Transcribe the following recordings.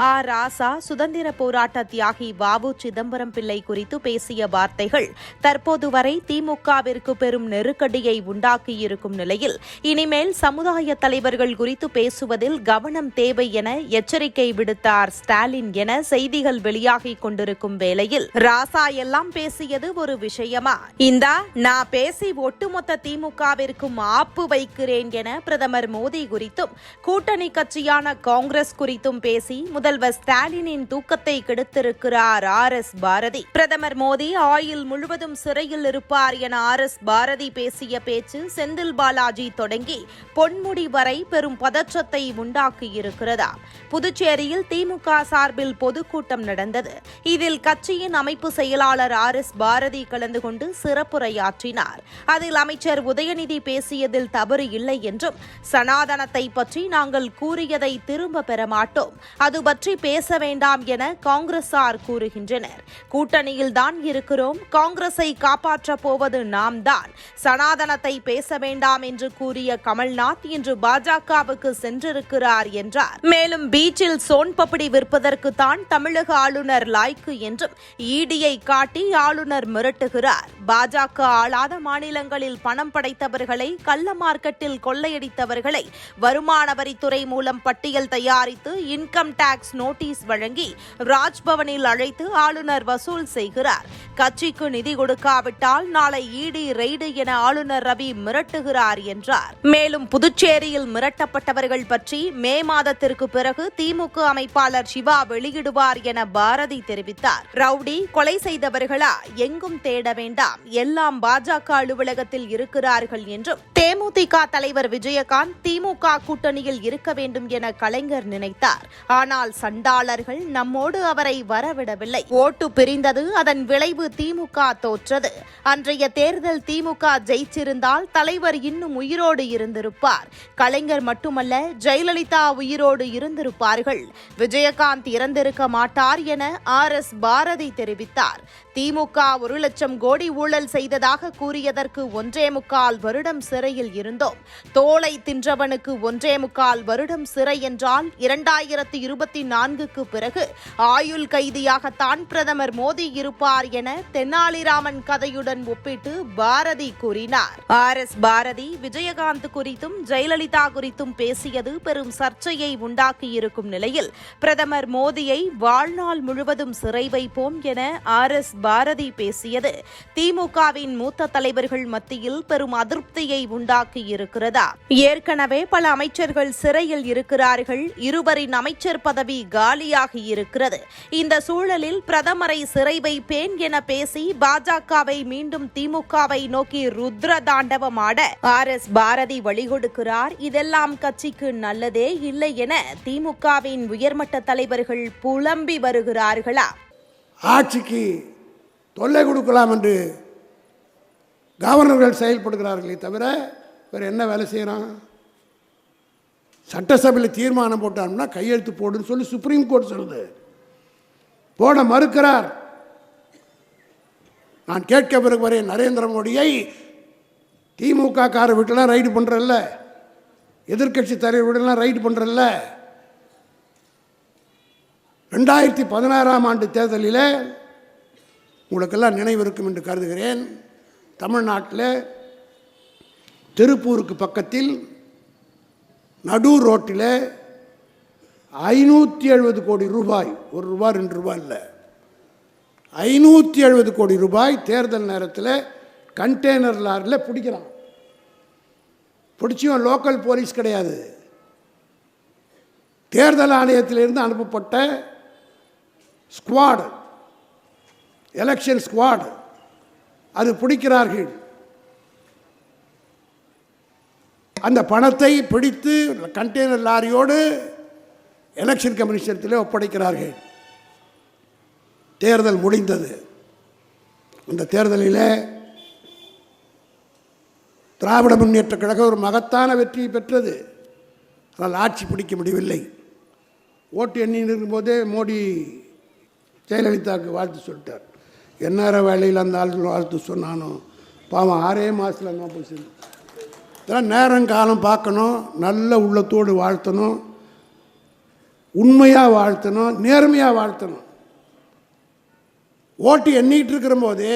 ராசா சுதந்திர போராட்ட தியாகி வாவு சிதம்பரம் பிள்ளை குறித்து பேசிய வார்த்தைகள் தற்போது வரை திமுகவிற்கு பெரும் நெருக்கடியை உண்டாக்கியிருக்கும் நிலையில் இனிமேல் சமுதாய தலைவர்கள் குறித்து பேசுவதில் கவனம் தேவை என எச்சரிக்கை விடுத்தார் ஸ்டாலின் என செய்திகள் வெளியாகிக் கொண்டிருக்கும் வேளையில் ராசா எல்லாம் பேசியது ஒரு விஷயமா? இந்தா நான் பேசி ஒட்டுமொத்த திமுகவிற்கும் ஆப்பு வைக்கிறேன் என பிரதமர் மோடி குறித்தும் கூட்டணி கட்சியான காங்கிரஸ் குறித்தும் பேசி முதல்வர் ஸ்டாலினின் தூக்கத்தை கெடுத்திருக்கிறார் RS பாரதி. பிரதமர் மோடி ஆயுள் முழுவதும் சிறையில் இருப்பார் என RS பாரதி பேசிய பேச்சு செந்தில் பாலாஜி தொடங்கி பொன்முடி வரை பெரும் பதற்றத்தை உண்டாக்கியிருக்கிறதா? புதுச்சேரியில் திமுக சார்பில் பொதுக்கூட்டம் நடந்தது. இதில் கட்சியின் அமைப்பு செயலாளர் RS பாரதி கலந்து கொண்டு சிறப்புரையாற்றினார். அதில் அமைச்சர் உதயநிதி பேசியதில் தவறு இல்லை என்றும் சனாதனத்தை பற்றி நாங்கள் கூறியதை திரும்ப பெற மாட்டோம், அது பற்றி பேச வேண்டாம் என காங்கிரசார் கூறுகின்றனர். கூட்டணியில் தான் இருக்கிறோம், காங்கிரஸை காப்பாற்றப் போவது நாம் தான், சனாதனத்தை பேச வேண்டாம் என்று கூறிய கமல்நாத் இன்று பாஜகவுக்கு சென்றிருக்கிறார் என்றார். மேலும் பீச்சில் சோன் பப்படி விற்பதற்கு தான் தமிழக ஆளுநர் லாய்க்கு என்றும் ஈடியை காட்டி ஆளுநர் மிரட்டுகிறார். பாஜக ஆளாத மாநிலங்களில் பணம் படைத்தவர்களை, கள்ள மார்க்கெட்டில் கொள்ளையடித்தவர்களை வருமான வரித்துறை மூலம் பட்டியல் தயாரித்து இன்கம் டாக்ஸ் நோட்டீஸ் வழங்கி ராஜ்பவனில் அழைத்து ஆளுநர் வசூல் செய்கிறார். கட்சிக்கு நிதி கொடுக்காவிட்டால் நாளை ஈடி ரெய்டு என ஆளுநர் ரவி மிரட்டுகிறார் என்றார். மேலும் புதுச்சேரியில் மிரட்டப்பட்டவர்கள் பற்றி மே மாதத்திற்கு பிறகு திமுக அமைப்பாளர் சிவா வெளியிடுவார் என பாரதி தெரிவித்தார். ரவுடி கொலை செய்தவர்களா? எங்கும் தேட வேண்டாம், எல்லாம் பாஜக அலுவலகத்தில் இருக்கிறார்கள் என்றும் தேமுதிக தலைவர் விஜயகாந்த் திமுக கூட்டணியில் இருக்க வேண்டும் என கலைஞர் நினைத்தார். ஆனால் சண்டாளர்கள் நம்மோடு அவரை வரவிடவில்லை. ஓட்டு பிரிந்தது, அதன் விளைவு திமுக தோற்றது. அன்றைய தேர்தல் திமுக ஜெயிச்சிருந்தால் தலைவர் இன்னும் உயிரோடு இருந்திருப்பார். கலைஞர் மட்டுமல்ல, ஜெயலலிதா உயிரோடு இருந்திருப்பார்கள். விஜயகாந்த் இறந்திருக்க மாட்டார் என RS பாரதி தெரிவித்தார். திமுக 1 லட்சம் கோடி ஊழல் செய்ததாக கூறியதற்கு 1.25 வருடம் சிறையில் இருந்தோம். தோளை தின்றவனுக்கு 1.25 வருடம் சிறை என்றால் 2024க்கு பிறகு ஆயுள் கைதியாகத்தான் பிரதமர் மோடி இருப்பார் என தென்னாலிராமன் கதையுடன் ஒப்பிட்டு பாரதி கூறினார். RS பாரதி விஜயகாந்த் குறித்தும் ஜெயலலிதா குறித்தும் பேசியது பெரும் சர்ச்சையை உண்டாக்கியிருக்கும் நிலையில் பிரதமர் மோடியை வாழ்நாள் முழுவதும் சிறை வைப்போம் என RS பாரதி பேசியது திமுகவின் மூத்த தலைவர்கள் மத்தியில் பெரும் அதிருப்தியை உண்டாக்கியிருக்கிறதா? ஏற்கனவே பல அமைச்சர்கள் சிறையில் இருக்கிறார்கள். இருவரின் அமைச்சர் பதவி காலியாகி இருக்கிறது. இந்த சூழலில் பிரதமரை சிறை வைப்பேன் என பேசி பாஜகவை மீண்டும் திமுகவை நோக்கி ருத்ர தாண்டவம் ஆட RS பாரதி வழிகொடுக்கிறார். இதெல்லாம் கட்சிக்கு நல்லதே இல்லை என திமுகவின் உயர்மட்ட தலைவர்கள் புலம்பி வருகிறார்களா? ஆட்சிக்கு தொல்லை கொடுக்கலாம் என்று கவர்னர்கள் செயல்படுகிறார்களே தவிர வேறு என்ன வேலை செய்கிறான்? சட்டசபையில் தீர்மானம் போட்டாங்கன்னா கையெழுத்து போடுன்னு சொல்லி சுப்ரீம் கோர்ட் சொல்லுது. போட மறுக்கிறார். நான் கேட்க பிறகு வரை நரேந்திர மோடியை திமுக கார வீட்டெல்லாம் ரைடு பண்ணுறல்ல, எதிர்கட்சி தலைவர் வீடெல்லாம் ரைடு பண்ணுறல்ல. 2016ஆம் ஆண்டு தேர்தலில் உங்களுக்கெல்லாம் நினைவு இருக்கும் என்று கருதுகிறேன். தமிழ்நாட்டில் திருப்பூருக்கு பக்கத்தில் நடு ரோட்டில் 570 கோடி ரூபாய், 1 ரூபாய் 2 ரூபாய் இல்லை, 570 கோடி ரூபாய் தேர்தல் நேரத்தில் கண்டெய்னர் லாரியில் பிடிக்கிறான். பிடிச்சும் லோக்கல் போலீஸ் கிடையாது, தேர்தல் ஆணையத்திலிருந்து அனுப்பப்பட்ட ஸ்குவாடு, எலெக்ஷன் ஸ்குவாடு, அது பிடிக்கிறார்கள். அந்த பணத்தை பிடித்து கண்டெய்னர் லாரியோடு எலெக்ஷன் கமிஷனத்தில் ஒப்படைக்கிறார்கள். தேர்தல் முடிந்தது. அந்த தேர்தலில் திராவிட முன்னேற்ற கழகம் ஒரு மகத்தான வெற்றியை பெற்றது. ஆனால் ஆட்சி பிடிக்க முடியவில்லை. ஓட்டு எண்ணி இருக்கும்போதே மோடி ஜெயலலிதாவுக்கு வாழ்த்து சொல்லிட்டார். எந்நேர வேலையில் அந்த ஆள் வாழ்த்து சொன்னானோ பாவம் 6 மாதத்தில் என்ன போச்சு. இதெல்லாம் நேரம் காலம் பார்க்கணும், நல்ல உள்ளத்தோடு வாழ்த்தணும். உண்மையாக வாழ்த்தணும், நேர்மையாக வாழ்த்தணும். ஓட்டு எண்ணிட்டு இருக்கிற போதே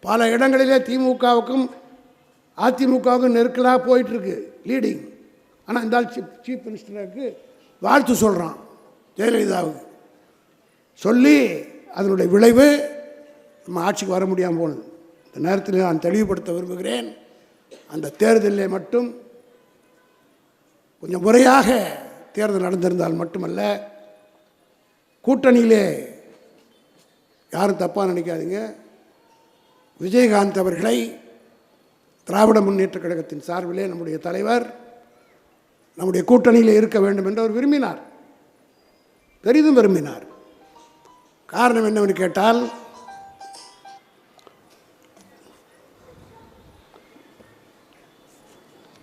பல இடங்களிலே திமுகவுக்கும் அதிமுகவுக்கும் நெருக்கலாக போயிட்டுருக்கு லீடிங். ஆனால் இந்த சீஃப் மினிஸ்டருக்கு வாழ்த்து சொல்கிறான் ஜெயலலிதாவுக்கு. சொல்லி அதனுடைய விளைவு நம்ம ஆட்சிக்கு வர முடியாமல் போனது. இந்த நேரத்தில் நான் தெளிவுபடுத்த விரும்புகிறேன், அந்த தேர்தலில் மட்டும் கொஞ்சம் முறையாக தேர்தல் நடந்திருந்தால் மட்டுமல்ல, கூட்டணியிலே யாரும் தப்பாக நினைக்காதீங்க, விஜயகாந்த் அவர்களை திராவிட முன்னேற்றக் கழகத்தின் சார்பிலே நம்முடைய தலைவர் நம்முடைய கூட்டணியில் இருக்க வேண்டும் என்று அவர் விரும்பினார், பெரிதும் விரும்பினார். காரணம் என்னவென்று கேட்டால்,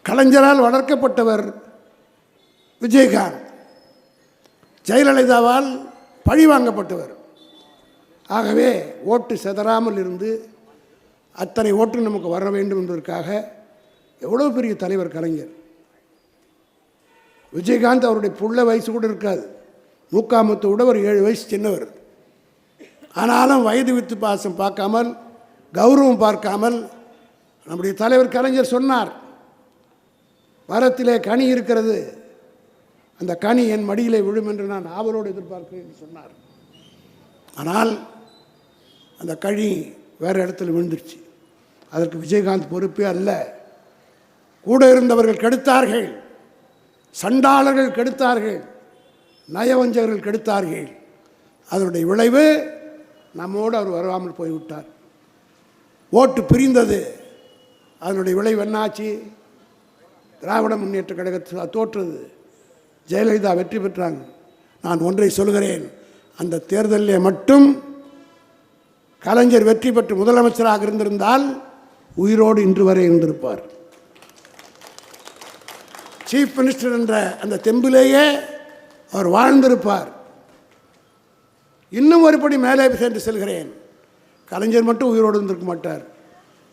கலைஞரால் வளர்க்கப்பட்டவர் விஜயகாந்த், ஜெயலலிதாவால் பழி வாங்கப்பட்டவர். ஆகவே ஓட்டு சிதறாமல் இருந்து அத்தனை ஓட்டு நமக்கு வர வேண்டும் என்பதற்காக எவ்வளோ பெரிய தலைவர் கலைஞர். விஜயகாந்த் அவருடைய புள்ள வயசு கூட இருக்காது, மூக்காமுத்து விட ஒரு 7 வயசு சின்னவர். ஆனாலும் வயது வித்து பாசம் பார்க்காமல், கௌரவம் பார்க்காமல் நம்முடைய தலைவர் கலைஞர் சொன்னார், மரத்திலே கனி இருக்கிறது, அந்த கனி என் மடியிலே விழும் என்று நான் ஆவலோடு எதிர்பார்க்கிறேன் என்று சொன்னார். ஆனால் அந்த கனி வேறு இடத்துல விழுந்துருச்சு. அதற்கு விஜயகாந்த் பொறுப்பே அல்ல, கூட இருந்தவர்கள் கெடுத்தார்கள், சண்டாளர்கள் கெடுத்தார்கள், நயவஞ்சகர்கள் கெடுத்தார்கள். அதனுடைய விளைவு நம்மோடு அவர் வராமல் போய்விட்டார். ஓட்டு பிரிந்தது. அதனுடைய விளைவு என்னாச்சு? திராவிட முன்னேற்ற கழகத்தில் தோற்றது, ஜெயலலிதா வெற்றி பெற்றாங்க. நான் ஒன்றை சொல்கிறேன், அந்த தேர்தலிலே மட்டும் கலைஞர் வெற்றி பெற்று முதலமைச்சராக இருந்திருந்தால் உயிரோடு இன்று வரை இருந்திருப்பார். சீஃப் மினிஸ்டர் என்ற அந்த தெம்பிலேயே அவர் வாழ்ந்திருப்பார். இன்னும் ஒருபடி மேலே சென்று செல்கிறேன், கலைஞர் மட்டும் உயிரோடு இருந்திருக்க மாட்டார்,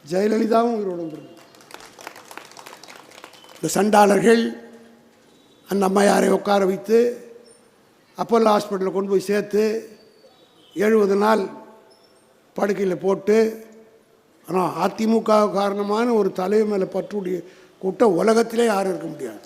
ஜெயலலிதாவும் உயிரோடு இருந்திருக்கும். இந்த சண்டாளர்கள் அந்த அம்மையாரை உட்கார வைத்து அப்போல்லோ ஹாஸ்பிட்டலில் கொண்டு போய் சேர்த்து 70 நாள் படுக்கையில் போட்டு, ஆனால் அதிமுக காரணமான ஒரு தலைவர் மேலே பற்றுடைய கூட்டம் உலகத்திலே யாரும் இருக்க முடியாது.